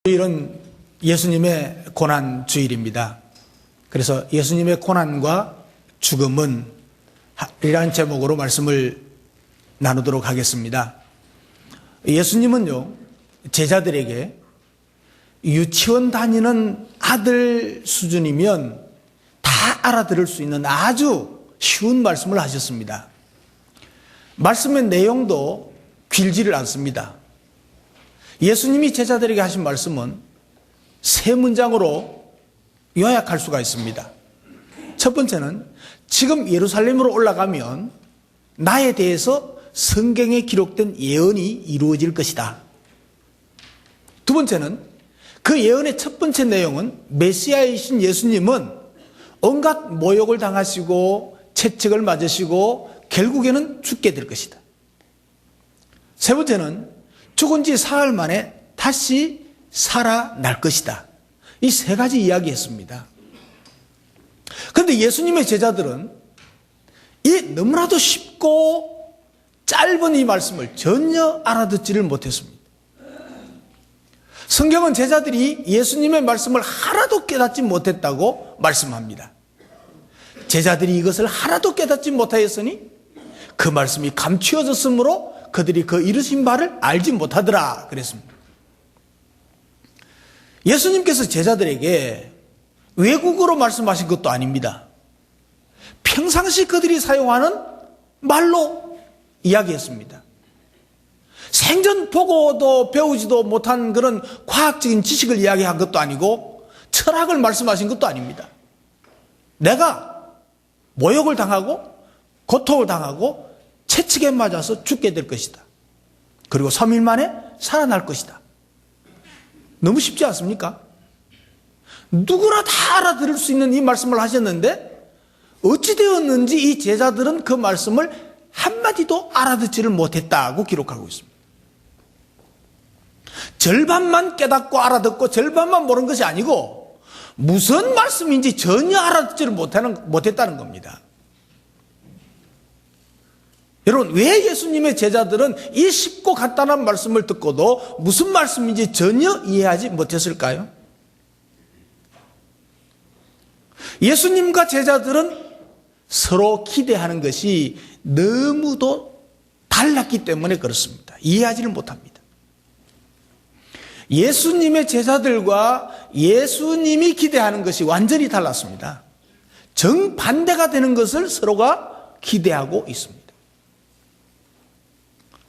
주일은 예수님의 고난 주일입니다. 그래서 예수님의 고난과 죽음은 이라는 제목으로 말씀을 나누도록 하겠습니다. 예수님은요, 제자들에게 유치원 다니는 아들 수준이면 다 알아들을 수 있는 아주 쉬운 말씀을 하셨습니다. 말씀의 내용도 길지를 않습니다. 예수님이 제자들에게 하신 말씀은 세 문장으로 요약할 수가 있습니다. 첫 번째는 지금 예루살렘으로 올라가면 나에 대해서 성경에 기록된 예언이 이루어질 것이다. 두 번째는 그 예언의 첫 번째 내용은 메시아이신 예수님은 온갖 모욕을 당하시고 채찍을 맞으시고 결국에는 죽게 될 것이다. 세 번째는 죽은 지 사흘 만에 다시 살아날 것이다. 이 세 가지 이야기했습니다. 그런데 예수님의 제자들은 이 너무나도 쉽고 짧은 이 말씀을 전혀 알아듣지를 못했습니다. 성경은 제자들이 예수님의 말씀을 하나도 깨닫지 못했다고 말씀합니다. 제자들이 이것을 하나도 깨닫지 못하였으니 그 말씀이 감추어졌으므로 그들이 그 이르신 바를 알지 못하더라 그랬습니다. 예수님께서 제자들에게 외국어로 말씀하신 것도 아닙니다. 평상시 그들이 사용하는 말로 이야기했습니다. 생전 보고도 배우지도 못한 그런 과학적인 지식을 이야기한 것도 아니고 철학을 말씀하신 것도 아닙니다. 내가 모욕을 당하고 고통을 당하고 채찍에 맞아서 죽게 될 것이다. 그리고 3일 만에 살아날 것이다. 너무 쉽지 않습니까? 누구나 다 알아들을 수 있는 이 말씀을 하셨는데 어찌 되었는지 이 제자들은 그 말씀을 한마디도 알아듣지를 못했다고 기록하고 있습니다. 절반만 깨닫고 알아듣고 절반만 모르는 것이 아니고 무슨 말씀인지 전혀 알아듣지를 못했다는 겁니다. 여러분, 왜 예수님의 제자들은 이 쉽고 간단한 말씀을 듣고도 무슨 말씀인지 전혀 이해하지 못했을까요? 예수님과 제자들은 서로 기대하는 것이 너무도 달랐기 때문에 그렇습니다. 이해하지를 못합니다. 예수님의 제자들과 예수님이 기대하는 것이 완전히 달랐습니다. 정반대가 되는 것을 서로가 기대하고 있습니다.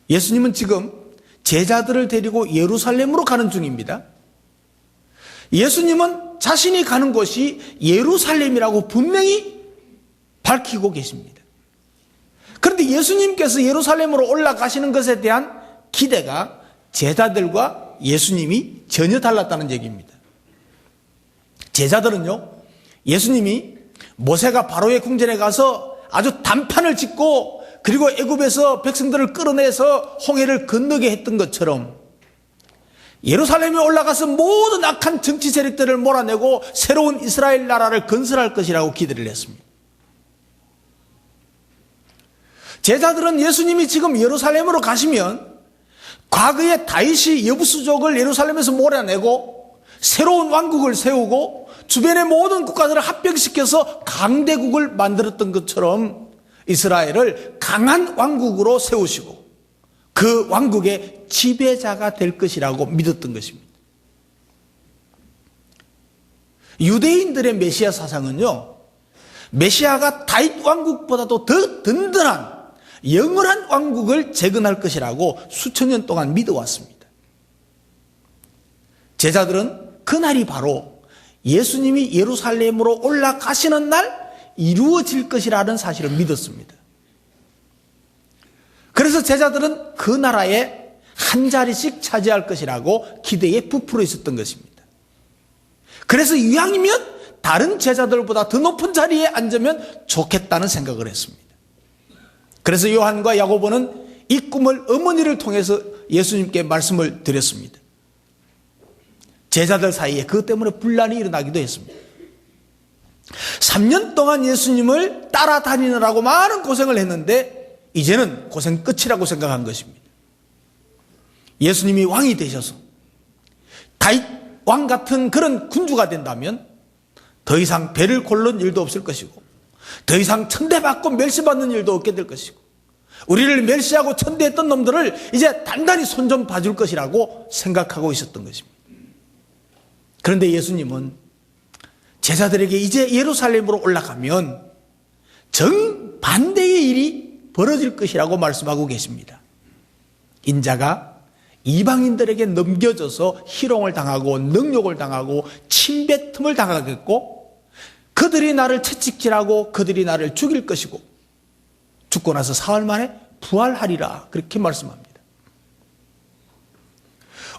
예수님은 지금 제자들을 데리고 예루살렘으로 가는 중입니다. 예수님은 자신이 가는 곳이 예루살렘이라고 분명히 밝히고 계십니다. 그런데 예수님께서 예루살렘으로 올라가시는 것에 대한 기대가 제자들과 예수님이 전혀 달랐다는 얘기입니다. 제자들은요, 예수님이 모세가 바로의 궁전에 가서 아주 단판을 짓고 그리고 애굽에서 백성들을 끌어내서 홍해를 건너게 했던 것처럼 예루살렘에 올라가서 모든 악한 정치 세력들을 몰아내고 새로운 이스라엘 나라를 건설할 것이라고 기대를 했습니다. 제자들은 예수님이 지금 예루살렘으로 가시면 과거에 다윗이 여부수족을 예루살렘에서 몰아내고 새로운 왕국을 세우고 주변의 모든 국가들을 합병시켜서 강대국을 만들었던 것처럼 이스라엘을 강한 왕국으로 세우시고 그 왕국의 지배자가 될 것이라고 믿었던 것입니다. 유대인들의 메시아 사상은요, 메시아가 다윗 왕국보다도 더 든든한 영원한 왕국을 재건할 것이라고 수천 년 동안 믿어왔습니다. 제자들은 그날이 바로 예수님이 예루살렘으로 올라가시는 날 이루어질 것이라는 사실을 믿었습니다. 그래서 제자들은 그 나라에 한 자리씩 차지할 것이라고 기대에 부풀어 있었던 것입니다. 그래서 이왕이면 다른 제자들보다 더 높은 자리에 앉으면 좋겠다는 생각을 했습니다. 그래서 요한과 야고보는 이 꿈을 어머니를 통해서 예수님께 말씀을 드렸습니다. 제자들 사이에 그것 때문에 분란이 일어나기도 했습니다. 3년 동안 예수님을 따라다니느라고 많은 고생을 했는데 이제는 고생 끝이라고 생각한 것입니다. 예수님이 왕이 되셔서 다윗 왕 같은 그런 군주가 된다면 더 이상 배를 곤는 일도 없을 것이고 더 이상 천대받고 멸시받는 일도 없게 될 것이고 우리를 멸시하고 천대했던 놈들을 이제 단단히 손 좀 봐줄 것이라고 생각하고 있었던 것입니다. 그런데 예수님은 제자들에게 이제 예루살렘으로 올라가면 정반대의 일이 벌어질 것이라고 말씀하고 계십니다. 인자가 이방인들에게 넘겨져서 희롱을 당하고 능욕을 당하고 침뱉음을 당하겠고 그들이 나를 채찍질하고 그들이 나를 죽일 것이고 죽고 나서 사흘 만에 부활하리라 그렇게 말씀합니다.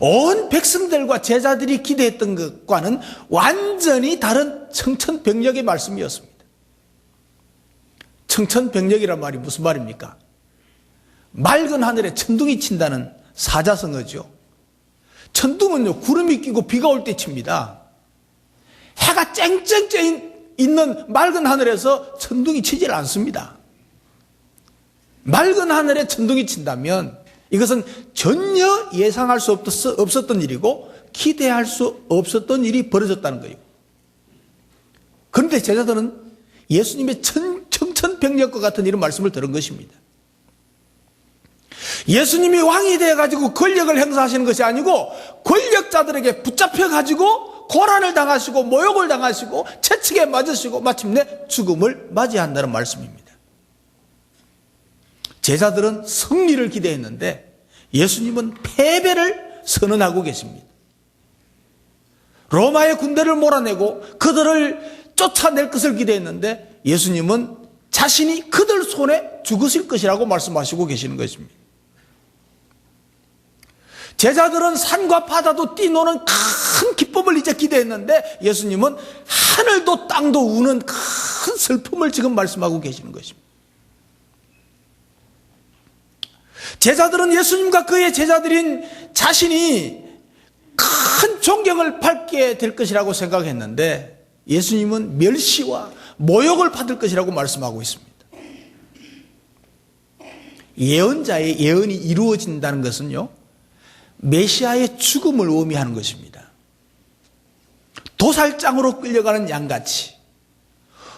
온 백성들과 제자들이 기대했던 것과는 완전히 다른 청천벽력의 말씀이었습니다. 청천벽력이란 말이 무슨 말입니까? 맑은 하늘에 천둥이 친다는 사자성어죠. 천둥은요 구름이 끼고 비가 올 때 칩니다. 해가 쨍쨍쨍 있는 맑은 하늘에서 천둥이 치질 않습니다. 맑은 하늘에 천둥이 친다면 이것은 전혀 예상할 수 없었던 일이고 기대할 수 없었던 일이 벌어졌다는 거예요. 그런데 제자들은 예수님의 청천벽력과 같은 이런 말씀을 들은 것입니다. 예수님이 왕이 되어가지고 권력을 행사하시는 것이 아니고 권력자들에게 붙잡혀가지고 고난을 당하시고 모욕을 당하시고 채찍에 맞으시고 마침내 죽음을 맞이한다는 말씀입니다. 제자들은 승리를 기대했는데 예수님은 패배를 선언하고 계십니다. 로마의 군대를 몰아내고 그들을 쫓아낼 것을 기대했는데 예수님은 자신이 그들 손에 죽으실 것이라고 말씀하시고 계시는 것입니다. 제자들은 산과 바다도 뛰노는 큰 기쁨을 이제 기대했는데 예수님은 하늘도 땅도 우는 큰 슬픔을 지금 말씀하고 계시는 것입니다. 제자들은 예수님과 그의 제자들인 자신이 큰 존경을 받게 될 것이라고 생각했는데 예수님은 멸시와 모욕을 받을 것이라고 말씀하고 있습니다. 예언자의 예언이 이루어진다는 것은요, 메시아의 죽음을 의미하는 것입니다. 도살장으로 끌려가는 양같이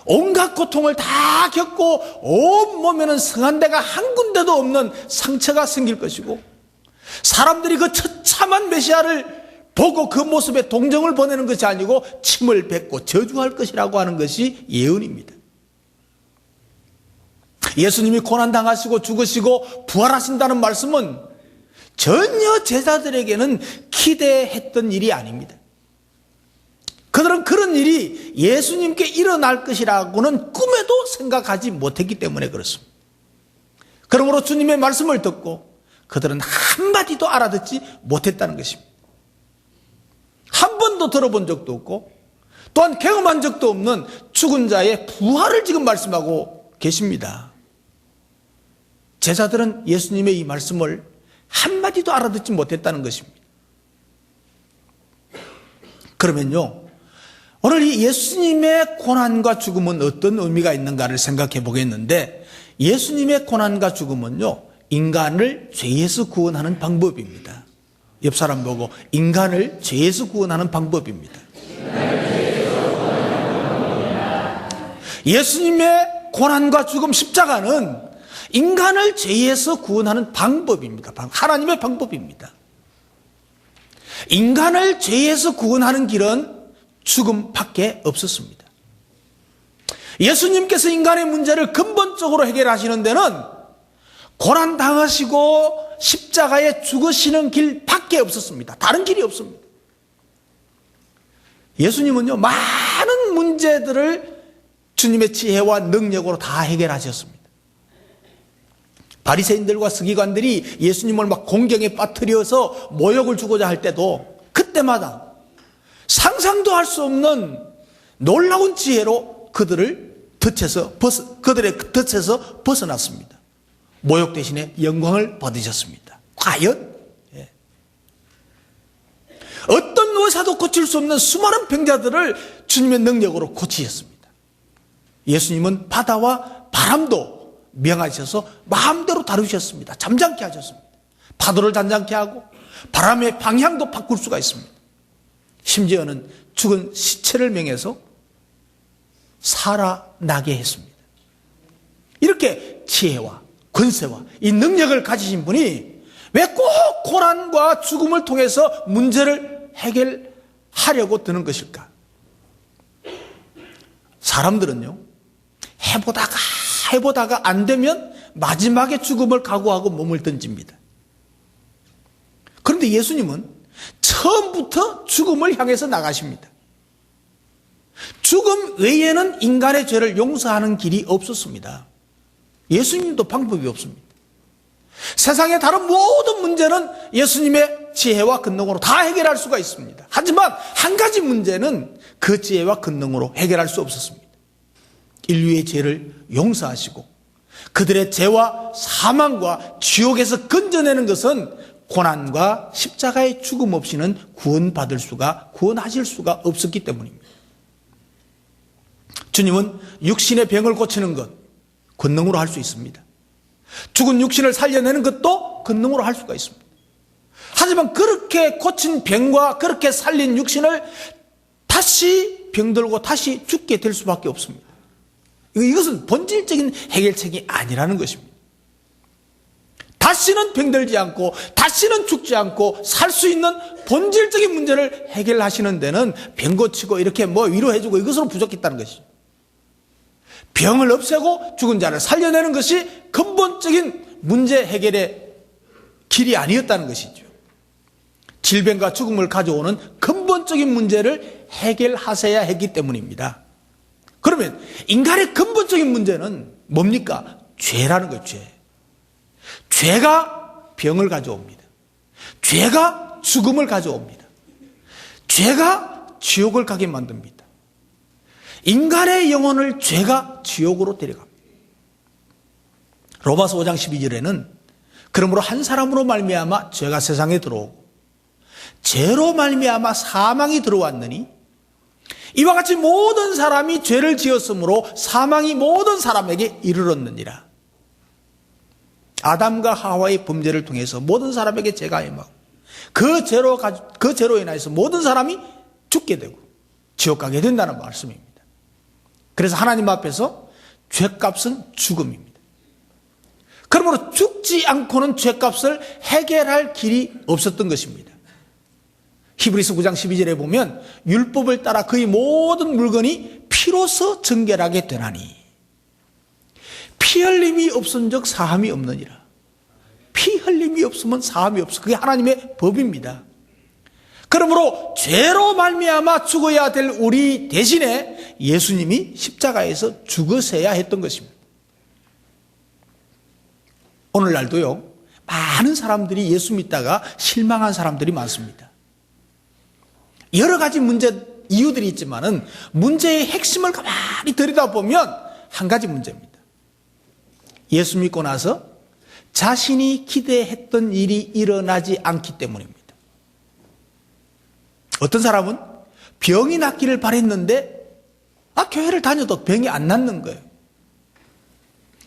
온갖 고통을 다 겪고 온몸에는 성한 데가 한 군데도 없는 상처가 생길 것이고 사람들이 그 처참한 메시아를 보고 그 모습에 동정을 보내는 것이 아니고 침을 뱉고 저주할 것이라고 하는 것이 예언입니다. 예수님이 고난당하시고 죽으시고 부활하신다는 말씀은 전혀 제자들에게는 기대했던 일이 아닙니다. 그들은 그런 일이 예수님께 일어날 것이라고는 꿈에도 생각하지 못했기 때문에 그렇습니다. 그러므로 주님의 말씀을 듣고 그들은 한마디도 알아듣지 못했다는 것입니다. 한 번도 들어본 적도 없고 또한 경험한 적도 없는 죽은 자의 부활을 지금 말씀하고 계십니다. 제자들은 예수님의 이 말씀을 한마디도 알아듣지 못했다는 것입니다. 그러면요, 오늘 이 예수님의 고난과 죽음은 어떤 의미가 있는가를 생각해 보겠는데 예수님의 고난과 죽음은요, 인간을 죄에서 구원하는 방법입니다. 옆 사람 보고 인간을 죄에서 구원하는 방법입니다. 예수님의 고난과 죽음 십자가는 인간을 죄에서 구원하는 방법입니다. 하나님의 방법입니다. 인간을 죄에서 구원하는 길은 죽음밖에 없었습니다. 예수님께서 인간의 문제를 근본적으로 해결하시는 데는 고난당하시고 십자가에 죽으시는 길밖에 없었습니다. 다른 길이 없습니다. 예수님은요, 많은 문제들을 주님의 지혜와 능력으로 다 해결하셨습니다. 바리새인들과 서기관들이 예수님을 막 공경에 빠뜨려서 모욕을 주고자 할 때도 그때마다 상상도 할 수 없는 놀라운 지혜로 그들의 덫에서 벗어났습니다. 모욕 대신에 영광을 받으셨습니다. 과연 어떤 의사도 고칠 수 없는 수많은 병자들을 주님의 능력으로 고치셨습니다. 예수님은 바다와 바람도 명하셔서 마음대로 다루셨습니다. 잠잠케 하셨습니다. 파도를 잠잠케 하고 바람의 방향도 바꿀 수가 있습니다. 심지어는 죽은 시체를 명해서 살아나게 했습니다. 이렇게 지혜와 권세와 이 능력을 가지신 분이 왜 꼭 고난과 죽음을 통해서 문제를 해결하려고 드는 것일까? 사람들은요, 해보다가 안 되면 마지막에 죽음을 각오하고 몸을 던집니다. 그런데 예수님은 처음부터 죽음을 향해서 나가십니다. 죽음 외에는 인간의 죄를 용서하는 길이 없었습니다. 예수님도 방법이 없습니다. 세상의 다른 모든 문제는 예수님의 지혜와 권능으로 다 해결할 수가 있습니다. 하지만 한 가지 문제는 그 지혜와 권능으로 해결할 수 없었습니다. 인류의 죄를 용서하시고 그들의 죄와 사망과 지옥에서 건져내는 것은 고난과 십자가의 죽음 없이는 구원하실 수가 없었기 때문입니다. 주님은 육신의 병을 고치는 것 권능으로 할 수 있습니다. 죽은 육신을 살려내는 것도 권능으로 할 수가 있습니다. 하지만 그렇게 고친 병과 그렇게 살린 육신을 다시 병들고 다시 죽게 될 수밖에 없습니다. 이것은 본질적인 해결책이 아니라는 것입니다. 다시는 병들지 않고 다시는 죽지 않고 살 수 있는 본질적인 문제를 해결하시는 데는 병 고치고 이렇게 위로해주고 이것으로 부족했다는 것이죠. 병을 없애고 죽은 자를 살려내는 것이 근본적인 문제 해결의 길이 아니었다는 것이죠. 질병과 죽음을 가져오는 근본적인 문제를 해결하셔야 했기 때문입니다. 그러면 인간의 근본적인 문제는 뭡니까? 죄라는 거예요. 죄가 병을 가져옵니다. 죄가 죽음을 가져옵니다. 죄가 지옥을 가게 만듭니다. 인간의 영혼을 죄가 지옥으로 데려갑니다. 로마서 5장 12절에는 그러므로 한 사람으로 말미암아 죄가 세상에 들어오고 죄로 말미암아 사망이 들어왔느니 이와 같이 모든 사람이 죄를 지었으므로 사망이 모든 사람에게 이르렀느니라. 아담과 하와의 범죄를 통해서 모든 사람에게 죄가 임하고 그 죄로 인해서 모든 사람이 죽게 되고 지옥 가게 된다는 말씀입니다. 그래서 하나님 앞에서 죄값은 죽음입니다. 그러므로 죽지 않고는 죄값을 해결할 길이 없었던 것입니다. 히브리서 9장 12절에 보면 율법을 따라 그의 모든 물건이 피로서 정결하게 되나니 피 흘림이 없은즉 사함이 없느니라. 피 흘림이 없으면 사함이 없어. 그게 하나님의 법입니다. 그러므로 죄로 말미암아 죽어야 될 우리 대신에 예수님이 십자가에서 죽으셔야 했던 것입니다. 오늘날도요, 많은 사람들이 예수 믿다가 실망한 사람들이 많습니다. 여러 가지 이유들이 있지만은 문제의 핵심을 가만히 들여다보면 한 가지 문제입니다. 예수 믿고 나서 자신이 기대했던 일이 일어나지 않기 때문입니다. 어떤 사람은 병이 낫기를 바랬는데 교회를 다녀도 병이 안 낫는 거예요.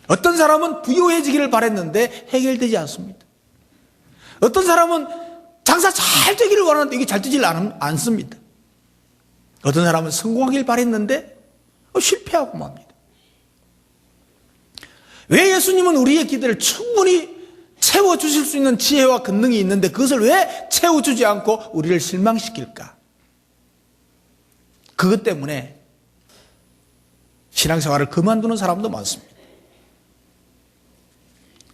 어떤 사람은 부유해지기를 바랬는데 해결되지 않습니다. 어떤 사람은 장사 잘 되기를 원하는데 이게 잘 되질 않습니다. 어떤 사람은 성공하길 바랬는데 실패하고 맙니다. 왜 예수님은 우리의 기대를 충분히 채워주실 수 있는 지혜와 권능이 있는데 그것을 왜 채워주지 않고 우리를 실망시킬까? 그것 때문에 신앙생활을 그만두는 사람도 많습니다.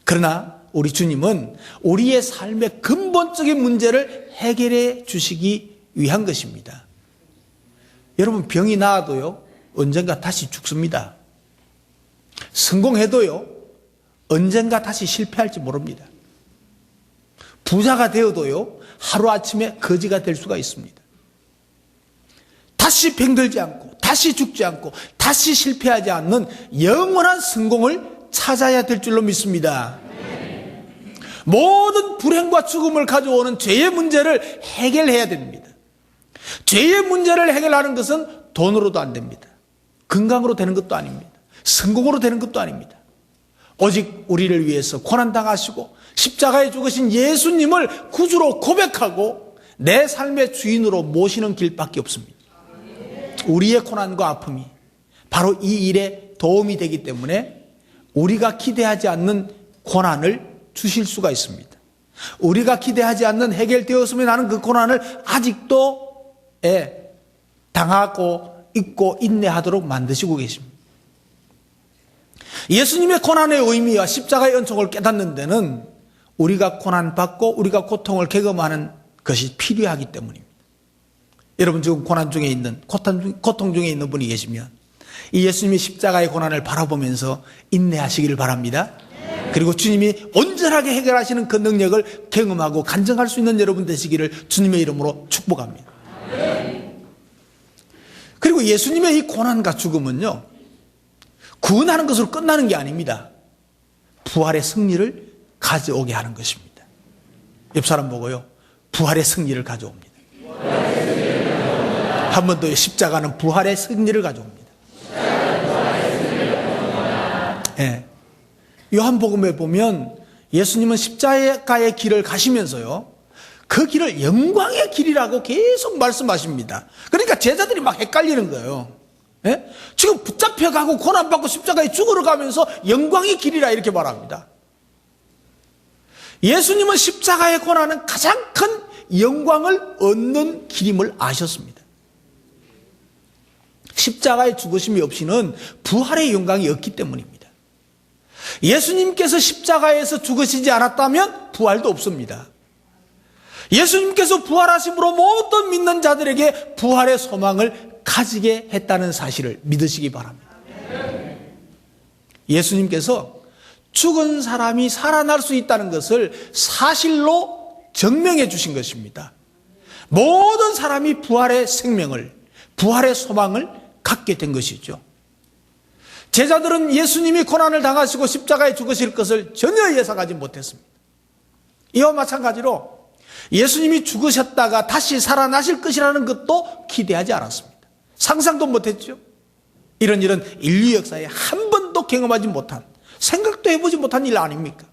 그러나 우리 주님은 우리의 삶의 근본적인 문제를 해결해 주시기 위한 것입니다. 여러분, 병이 나아도요, 언젠가 다시 죽습니다. 성공해도요, 언젠가 다시 실패할지 모릅니다. 부자가 되어도요, 하루아침에 거지가 될 수가 있습니다. 다시 병들지 않고, 다시 죽지 않고, 다시 실패하지 않는 영원한 성공을 찾아야 될 줄로 믿습니다. 모든 불행과 죽음을 가져오는 죄의 문제를 해결해야 됩니다. 죄의 문제를 해결하는 것은 돈으로도 안 됩니다. 건강으로 되는 것도 아닙니다. 성공으로 되는 것도 아닙니다. 오직 우리를 위해서 고난당하시고 십자가에 죽으신 예수님을 구주로 고백하고 내 삶의 주인으로 모시는 길밖에 없습니다. 우리의 고난과 아픔이 바로 이 일에 도움이 되기 때문에 우리가 기대하지 않는 고난을 주실 수가 있습니다. 우리가 기대하지 않는 해결되었으면 하는 그 고난을 아직도 당하고 있고 인내하도록 만드시고 계십니다. 예수님의 고난의 의미와 십자가의 은총을 깨닫는 데는 우리가 고난받고 우리가 고통을 경험하는 것이 필요하기 때문입니다. 여러분 지금 고난 중에 있는, 고통 중에 있는 분이 계시면 이 예수님의 십자가의 고난을 바라보면서 인내하시기를 바랍니다. 그리고 주님이 온전하게 해결하시는 그 능력을 경험하고 간증할 수 있는 여러분 되시기를 주님의 이름으로 축복합니다. 그리고 예수님의 이 고난과 죽음은요, 구원하는 것으로 끝나는 게 아닙니다. 부활의 승리를 가져오게 하는 것입니다. 옆 사람 보고요, 부활의 승리를 가져옵니다. 한 번 더, 십자가는 부활의 승리를 가져옵니다. 예. 요한복음에 보면 예수님은 십자가의 길을 가시면서요, 그 길을 영광의 길이라고 계속 말씀하십니다. 그러니까 제자들이 막 헷갈리는 거예요. 예? 지금 붙잡혀가고 고난받고 십자가에 죽으러 가면서 영광의 길이라 이렇게 말합니다. 예수님은 십자가의 고난은 가장 큰 영광을 얻는 길임을 아셨습니다. 십자가의 죽으심이 없이는 부활의 영광이 없기 때문입니다. 예수님께서 십자가에서 죽으시지 않았다면 부활도 없습니다. 예수님께서 부활하심으로 모든 믿는 자들에게 부활의 소망을 가지게 했다는 사실을 믿으시기 바랍니다. 예수님께서 죽은 사람이 살아날 수 있다는 것을 사실로 증명해 주신 것입니다. 모든 사람이 부활의 생명을, 부활의 소망을 갖게 된 것이죠. 제자들은 예수님이 고난을 당하시고 십자가에 죽으실 것을 전혀 예상하지 못했습니다. 이와 마찬가지로 예수님이 죽으셨다가 다시 살아나실 것이라는 것도 기대하지 않았습니다. 상상도 못했죠. 이런 일은 인류 역사에 한 번도 경험하지 못한, 생각도 해보지 못한 일 아닙니까?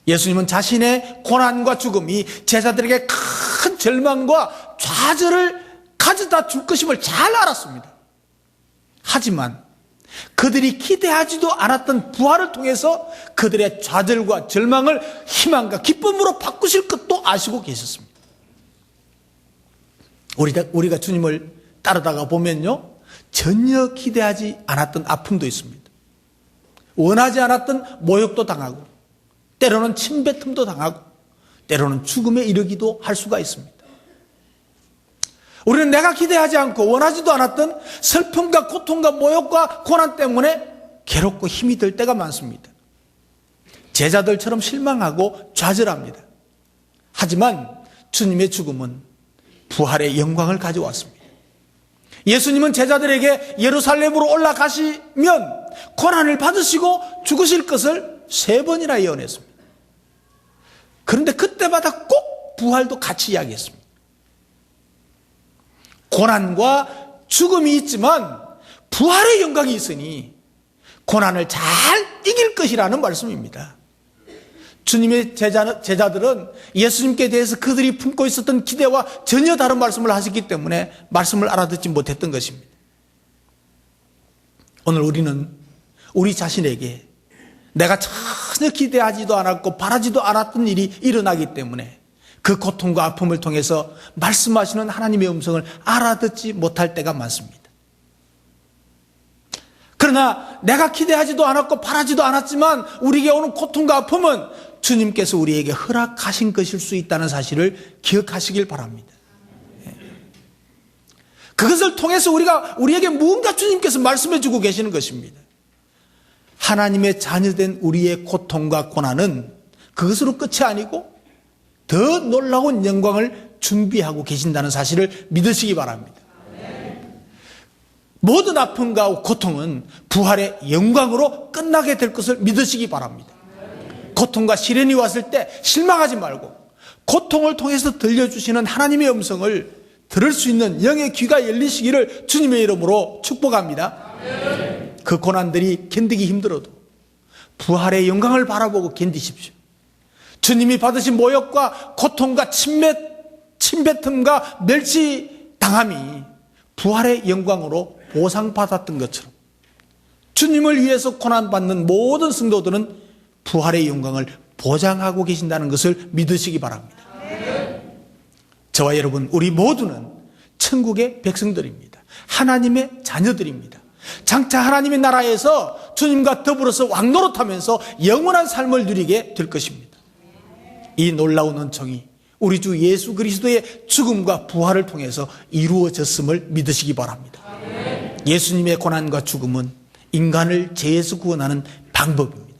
예수님은 자신의 고난과 죽음이 제자들에게 큰 절망과 좌절을 가져다 줄 것임을 잘 알았습니다. 하지만 그들이 기대하지도 않았던 부활을 통해서 그들의 좌절과 절망을 희망과 기쁨으로 바꾸실 것도 아시고 계셨습니다. 우리가 주님을 따르다가 보면요, 전혀 기대하지 않았던 아픔도 있습니다. 원하지 않았던 모욕도 당하고, 때로는 침뱉음도 당하고, 때로는 죽음에 이르기도 할 수가 있습니다. 우리는 내가 기대하지 않고 원하지도 않았던 슬픔과 고통과 모욕과 고난 때문에 괴롭고 힘이 들 때가 많습니다. 제자들처럼 실망하고 좌절합니다. 하지만 주님의 죽음은 부활의 영광을 가져왔습니다. 예수님은 제자들에게 예루살렘으로 올라가시면 고난을 받으시고 죽으실 것을 3번이나 예언했습니다. 그런데 그때마다 꼭 부활도 같이 이야기했습니다. 고난과 죽음이 있지만 부활의 영광이 있으니 고난을 잘 이길 것이라는 말씀입니다. 주님의 제자들은 예수님께 대해서 그들이 품고 있었던 기대와 전혀 다른 말씀을 하셨기 때문에 말씀을 알아듣지 못했던 것입니다. 오늘 우리는 우리 자신에게 내가 전혀 기대하지도 않았고 바라지도 않았던 일이 일어나기 때문에 그 고통과 아픔을 통해서 말씀하시는 하나님의 음성을 알아듣지 못할 때가 많습니다. 그러나 내가 기대하지도 않았고 바라지도 않았지만 우리에게 오는 고통과 아픔은 주님께서 우리에게 허락하신 것일 수 있다는 사실을 기억하시길 바랍니다. 그것을 통해서 우리에게 무언가 주님께서 말씀해 주고 계시는 것입니다. 하나님의 자녀된 우리의 고통과 고난은 그것으로 끝이 아니고 더 놀라운 영광을 준비하고 계신다는 사실을 믿으시기 바랍니다. 모든 아픔과 고통은 부활의 영광으로 끝나게 될 것을 믿으시기 바랍니다. 고통과 시련이 왔을 때 실망하지 말고 고통을 통해서 들려주시는 하나님의 음성을 들을 수 있는 영의 귀가 열리시기를 주님의 이름으로 축복합니다. 그 고난들이 견디기 힘들어도 부활의 영광을 바라보고 견디십시오. 주님이 받으신 모욕과 고통과 침뱉음과 멸시당함이 부활의 영광으로 보상받았던 것처럼 주님을 위해서 고난받는 모든 성도들은 부활의 영광을 보장하고 계신다는 것을 믿으시기 바랍니다. 저와 여러분, 우리 모두는 천국의 백성들입니다. 하나님의 자녀들입니다. 장차 하나님의 나라에서 주님과 더불어서 왕노릇하면서 영원한 삶을 누리게 될 것입니다. 이 놀라운 은총이 우리 주 예수 그리스도의 죽음과 부활을 통해서 이루어졌음을 믿으시기 바랍니다. 예수님의 고난과 죽음은 인간을 죄에서 구원하는 방법입니다.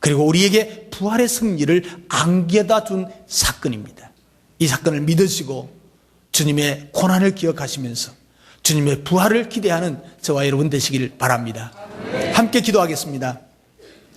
그리고 우리에게 부활의 승리를 안겨다 준 사건입니다. 이 사건을 믿으시고 주님의 고난을 기억하시면서 주님의 부활을 기대하는 저와 여러분 되시길 바랍니다. 함께 기도하겠습니다.